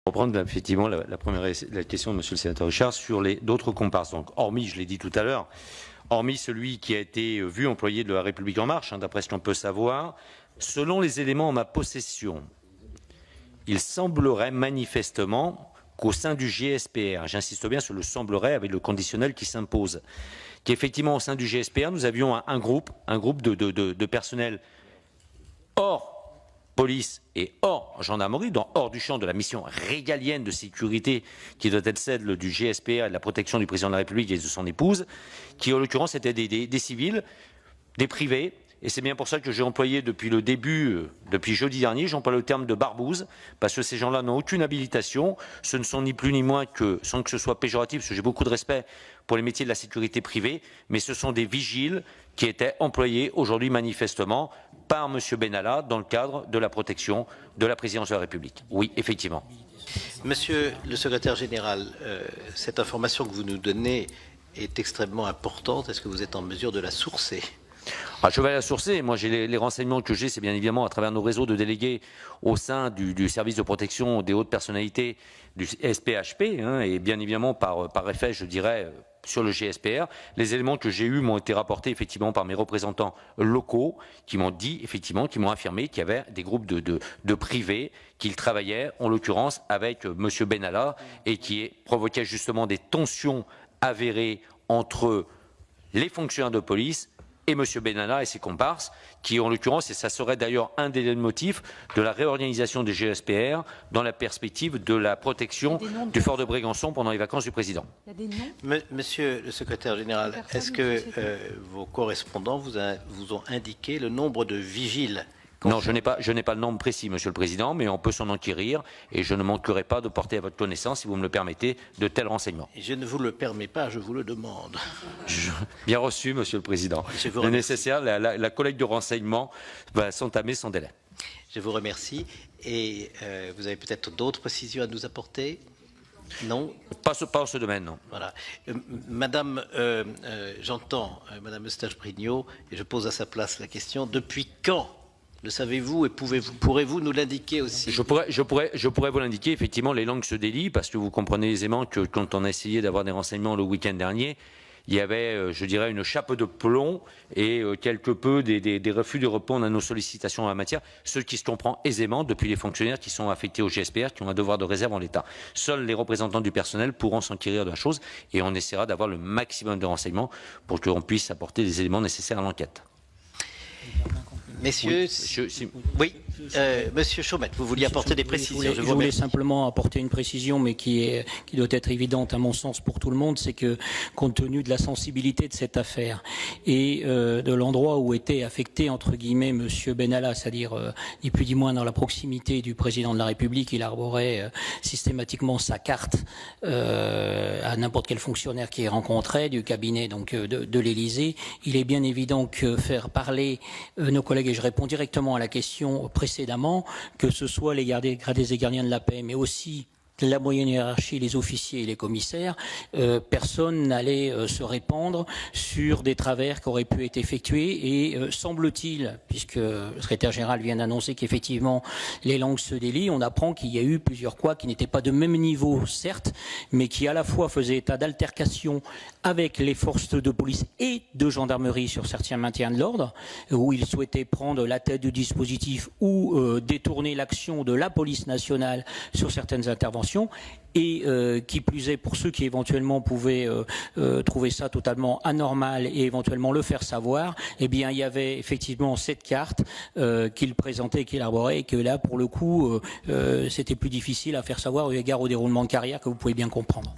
reprendre effectivement la question de Monsieur le sénateur Richard sur d'autres comparses. Donc, hormis, je l'ai dit tout à l'heure, hormis celui qui a été vu employé de la République en marche, d'après ce qu'on peut savoir, selon les éléments en ma possession, il semblerait manifestement qu'au sein du GSPR, j'insiste bien sur le semblerait avec le conditionnel qui s'impose, qu'effectivement au sein du GSPR, nous avions un groupe de personnel hors police et hors gendarmerie, donc hors du champ de la mission régalienne de sécurité qui doit être celle du GSPR et de la protection du président de la République et de son épouse, qui en l'occurrence étaient des civils, des privés. Et c'est bien pour ça que j'ai employé depuis le début, depuis jeudi dernier, j'emploie le terme de barbouze, parce que ces gens-là n'ont aucune habilitation, ce ne sont ni plus ni moins que, sans que ce soit péjoratif, parce que j'ai beaucoup de respect pour les métiers de la sécurité privée, mais ce sont des vigiles qui étaient employés aujourd'hui manifestement par M. Benalla dans le cadre de la protection de la présidence de la République. Oui, effectivement. Monsieur le secrétaire général, cette information que vous nous donnez est extrêmement importante. Est-ce que vous êtes en mesure de la sourcer ? Je vais la sourcer. Moi, j'ai les renseignements que j'ai, c'est bien évidemment à travers nos réseaux de délégués au sein du service de protection des hautes personnalités du SPHP, et bien évidemment par effet, je dirais, sur le GSPR. Les éléments que j'ai eus m'ont été rapportés effectivement par mes représentants locaux qui m'ont dit, effectivement, qui m'ont affirmé qu'il y avait des groupes de privés qui travaillaient, en l'occurrence, avec M. Benalla et qui provoquaient justement des tensions avérées entre les fonctionnaires de police et M. Benalla et ses comparses, qui en l'occurrence, et ça serait d'ailleurs un des motifs de la réorganisation des GSPR dans la perspective de la protection du fort de Brégançon pendant les vacances du président. Monsieur le secrétaire général, est-ce que vos correspondants vous ont indiqué le nombre de vigiles ? Non, je n'ai pas le nombre précis, Monsieur le Président, mais on peut s'en enquérir et je ne manquerai pas de porter à votre connaissance, si vous me le permettez, de tels renseignements. Je ne vous le permets pas, je vous le demande. Bien reçu, Monsieur le Président. Le nécessaire, la collecte de renseignements va s'entamer sans délai. Je vous remercie. Et vous avez peut-être d'autres précisions à nous apporter ? Non. Pas en ce domaine, non. Voilà. Madame, j'entends Madame Eustache-Brinio, et je pose à sa place la question, depuis quand le savez-vous et pourrez-vous nous l'indiquer aussi ? Je pourrais vous l'indiquer. Effectivement, les langues se délient parce que vous comprenez aisément que quand on a essayé d'avoir des renseignements le week-end dernier, il y avait, je dirais, une chape de plomb et quelque peu des refus de répondre à nos sollicitations en la matière, ce qui se comprend aisément depuis les fonctionnaires qui sont affectés au GSPR, qui ont un devoir de réserve en l'état. Seuls les représentants du personnel pourront s'enquérir de la chose et on essaiera d'avoir le maximum de renseignements pour qu'on puisse apporter les éléments nécessaires à l'enquête. Messieurs, oui, Monsieur Chaumette, vous vouliez apporter des précisions. Je voulais simplement apporter une précision, mais qui doit être évidente à mon sens pour tout le monde, c'est que compte tenu de la sensibilité de cette affaire et de l'endroit où était affecté entre guillemets Monsieur Benalla, c'est-à-dire ni plus ni moins dans la proximité du président de la République, il arborait systématiquement sa carte à n'importe quel fonctionnaire qui rencontrait du cabinet donc de l'Élysée. Il est bien évident que faire parler nos collègues, et je réponds directement à la question précédemment, que ce soit les gradés et gardiens de la paix, mais aussi la moyenne hiérarchie, les officiers et les commissaires, personne n'allait se répandre sur des travers qui auraient pu être effectués et semble-t-il, puisque le secrétaire général vient d'annoncer qu'effectivement les langues se délient, on apprend qu'il y a eu plusieurs coups qui n'étaient pas de même niveau certes, mais qui à la fois faisaient état d'altercations avec les forces de police et de gendarmerie sur certains maintiens de l'ordre, où ils souhaitaient prendre la tête du dispositif ou détourner l'action de la police nationale sur certaines interventions. Et qui plus est, pour ceux qui éventuellement pouvaient trouver ça totalement anormal et éventuellement le faire savoir, eh bien il y avait effectivement cette carte qu'il présentait, qu'il arborait, et que là pour le coup c'était plus difficile à faire savoir eu égard au déroulement de carrière que vous pouvez bien comprendre.